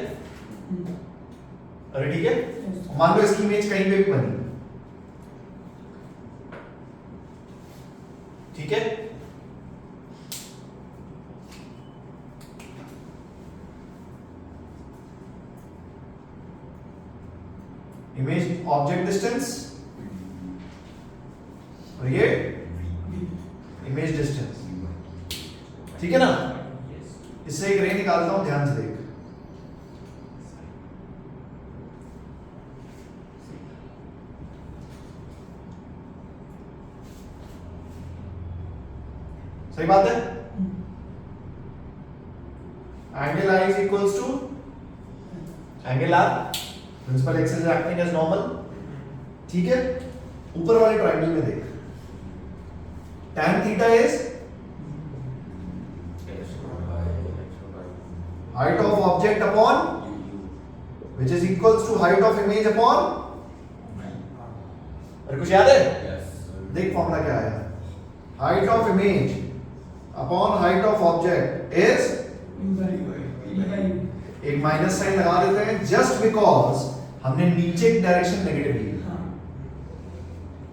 अरे ठीक है, मान लो इसकी इमेज कहीं पे भी बनी, ठीक है? इमेज ऑब्जेक्ट डिस्टेंस और ये इमेज डिस्टेंस, ठीक है ना? इससे एक रे निकालता हूं, ध्यान से देख। सही बात है? Angle I is equals to angle R, principal axis acting as normal, ठीक है? ऊपर वाले ट्रायंगल में देख, tan theta is height of object upon which is equals to height of image upon, अरे कुछ याद है? देख फॉर्मूला क्या है, height of image upon height of object is, एक माइनस साइन लगा देते हैं जस्ट बिकॉज हमने नीचे की डायरेक्शन नेगेटिव ली।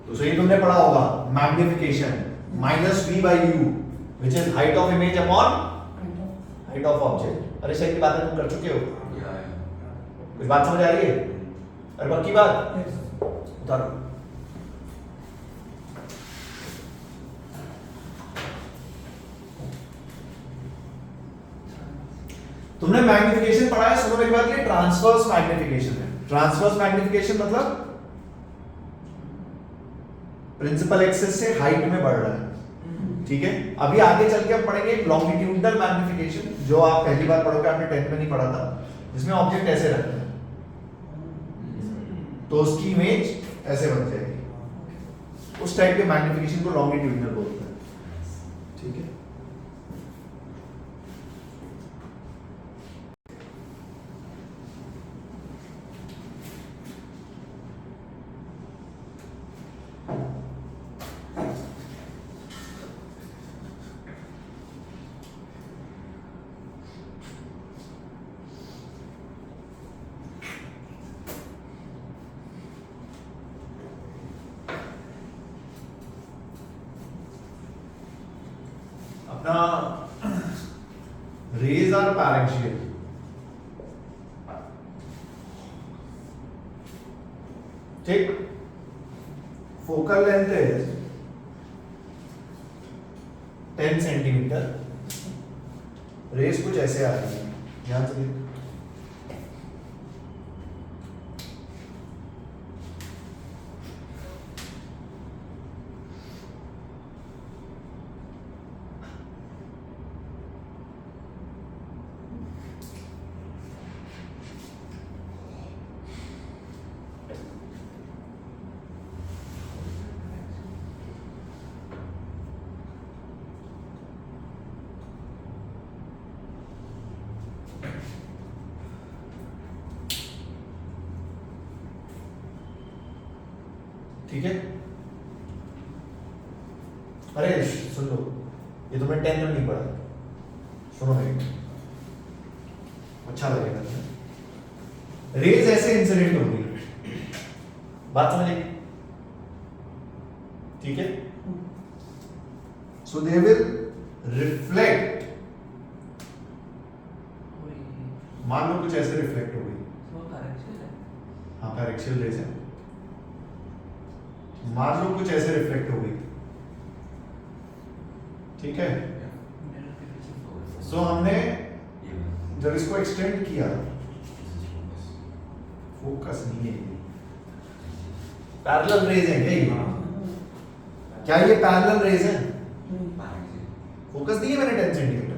तो सही तुमने पढ़ा होगा magnification minus v by u which is height of image upon height of object। अरे सही की बातें तुम कर चुके हो, कुछ बात समझ आ रही है? अरे पक्की बात, उतारो। तुमने मैग्निफिकेशन पढ़ा है, सुनो मेरी बात, ये ट्रांसवर्स मैग्निफिकेशन है। ट्रांसवर्स मैग्निफिकेशन मतलब प्रिंसिपल एक्सिस से हाइट में बढ़ रहा है, ठीक है। अभी आगे चल के हम पढ़ेंगे एक लॉन्गिट्यूडनल मैग्निफिकेशन, जो आप पहली बार पढ़ोगे, आपने 10th में नहीं पढ़ा था, जिसमें ऑब्जेक्ट ऐसे रखते हैं तो उसकी इमेज ऐसे बन जाएगी। उस टाइप के मैग्निफिकेशन को लॉन्गिट्यूडनल बोलते हैं, ठीक है। Rays are paraxial. ठीक, focal length is 10 centimetre. Rays कुछ ऐसे आ रही है, ध्यान से देखो। ठीक है, अरे सुन लो, ये तुमने 10th में नहीं पढ़ा, सुनो मेरी, अच्छा लगेगा। रेज ऐसे इंसिडेंट होगी, बात समझ आई, ठीक है। सो दे विल रिफ्लेक्ट, मान लो कुछ ऐसे रिफ्लेक्ट हो गई, हाँ पैरेक्सियल रेज है, मान लो कुछ ऐसे रिफ्लेक्ट हो गई, ठीक है। सो हमने जब इसको एक्सटेंड किया, फोकस नहीं है, पैरेलल रेज है क्या ये? क्या ये पैरेलल रेज है? फोकस नहीं है मैंने 10 सेंटीमीटर।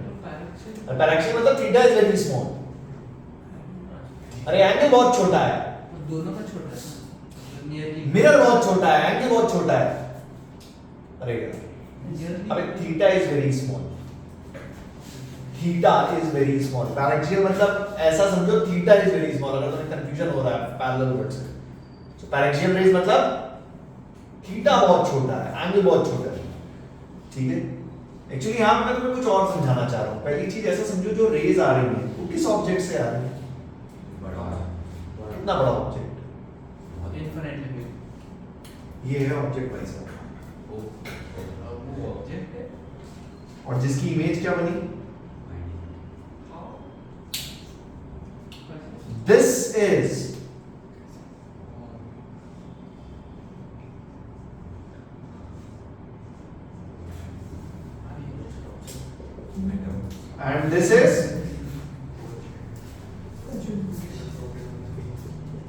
पैरेक्सियल मतलब थीटा इज वेरी स्मॉल। अरे एंगल बहुत छोटा है, दोनों का छोटा है, मिरर बहुत छोटा है, एंगल बहुत छोटा है। अरे अबे theta is very small, theta is very small. Paraxial मतलब ऐसा समझो, थीटा इज वेरी स्मॉल, अगर तुम्हें कंफ्यूजन हो रहा है पैरेलल वर्ड से। सो पैरेक्सियल रेज मतलब थीटा बहुत छोटा है, एंगल बहुत छोटा है, ठीक है। एक्चुअली यहां मैं तुम्हें कुछ और समझाना चाह रहा हूं। पहली चीज ऐसा समझो, जो रेज आ रही है वो किस ऑब्जेक्ट से आ रही है? कितना बड़ा ऑब्जेक्ट? Infinitely big. ये है ऑब्जेक्ट भाई साहब, वो ऑब्जेक्ट है और जिसकी इमेज क्या बनी? This is and this is,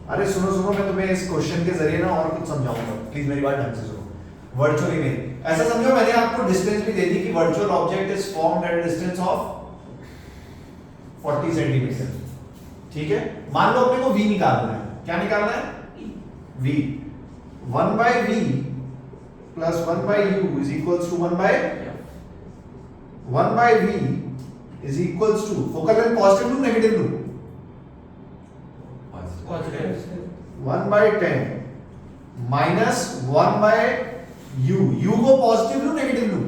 अरे सुनो सुनो, मैं तुम्हें इस क्वेश्चन के जरिए ना और कुछ समझाऊंगा, प्लीज मेरी बात ढंग से सुनो। वर्चुअल इमेज ऐसा समझो, मैंने आपको डिस्टेंस भी दे दी कि virtual object is formed at distance of 40 centimetre, ठीक है। मान लो अपने को v निकालना है, क्या निकालना है? v, 1 by v plus 1 by u is equals to 1 by v is equals to, focal length positive लूं नेगेटिव लूं? Positive. 1 by 10 minus 1 by u, u को पॉजिटिव लूं नेगेटिव लूं?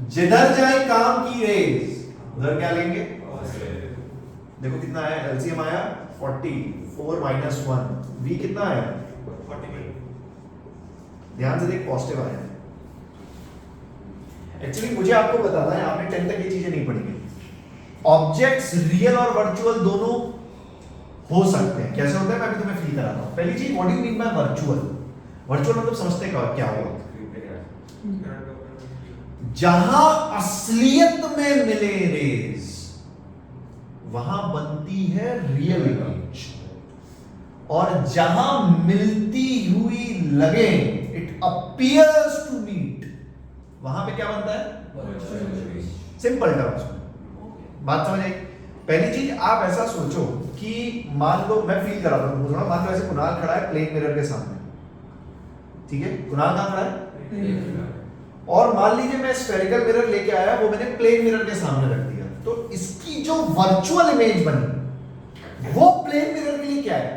जिधर जाए काम की रेज उधर क्या लेंगे? देखो कितना आया, एलसीएम आया 40, 4 minus 1, v कितना आया? 40। ध्यान से देख, पॉजिटिव आया। एक्चुअली मुझे आपको बताना है, आपने 10 तक ये चीजें नहीं पढ़ी है। ऑब्जेक्ट्स रियल और वर्चुअल दोनों हो सकते हैं। कैसे होता है मैं भी तुम्हें फील कराता हूं। पहली चीज, what do you mean by virtual? Virtual मतलब समझते क्या हुआ? जहां असलियत में मिले रेज वहां बनती है रियल इमेज, और जहां मिलती हुई लगे, इट अपीयर्स टू मीट, वहां पे क्या बनता है? सिंपल टर्म्स में बात समझ आई? पहली चीज आप ऐसा सोचो कि मान लो मैं फील करा रहा हूं, मान लो ऐसे कुणाल खड़ा है प्लेन मिरर के सामने, ठीक है? कुणाल कहां खड़ा है? और मान लीजिए मैं स्फेरिकल मिरर लेके आया, वो मैंने प्लेन मिरर के सामने रख दिया, तो इसकी जो वर्चुअल इमेज बनी वो प्लेन मिरर के लिए क्या है?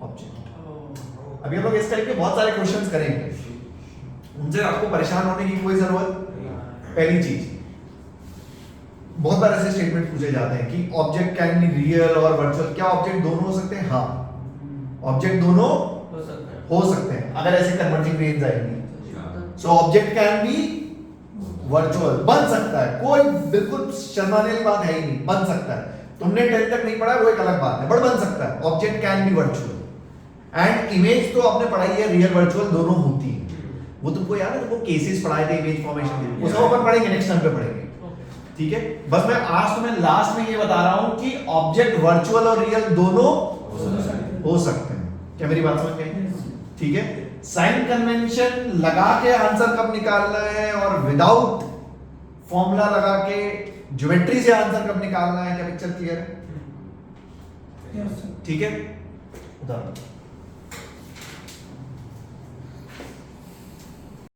ऑब्जेक्ट। अभी हम लोग इस टाइप के बहुत सारे क्वेश्चंस करेंगे, उनसे आपको परेशान होने की कोई जरूरत। पहली चीज, बहुत बार ऐसे स्टेटमेंट पूछे जाते हैं कि ऑब्जेक्ट कैन बी रियल और वर्चुअल। क्या ऑब्जेक्ट दोनों हो सकते हैं? हाँ, ऑब्जेक्ट दोनों हो सकते हैं अगर ऐसे कन्वर्जिंग रेंज आएंगी। So object can be virtual, बन सकता है, कोई बिल्कुल शर्माने वाली बात है ही नहीं, बन सकता है। तुमने 10 तक नहीं पढ़ा वो एक अलग बात है, बट बन सकता है। Object can be virtual and image तो आपने पढ़ाई है, रियल वर्चुअल दोनों होती है। वो तुमको याद है, तुमको केसेस पढ़ाए थे इमेज फॉर्मेशन के, वो सब अपन पढ़ेंगे नेक्स्ट टाइम पे पढ़ेंगे, ठीक है? बस मैं आज तुम्हें लास्ट में ये बता रहा हूं कि ऑब्जेक्ट वर्चुअल और रियल दोनों हो सकते हैं। क्या मेरी बात समझ गई? ठीक है? साइन कन्वेंशन लगा के आंसर कब निकालना है और विदाउट फॉर्मूला लगा के ज्योमेट्री से आंसर कब निकालना है, क्या पिक्चर क्लियर है? ठीक है? उदाहरण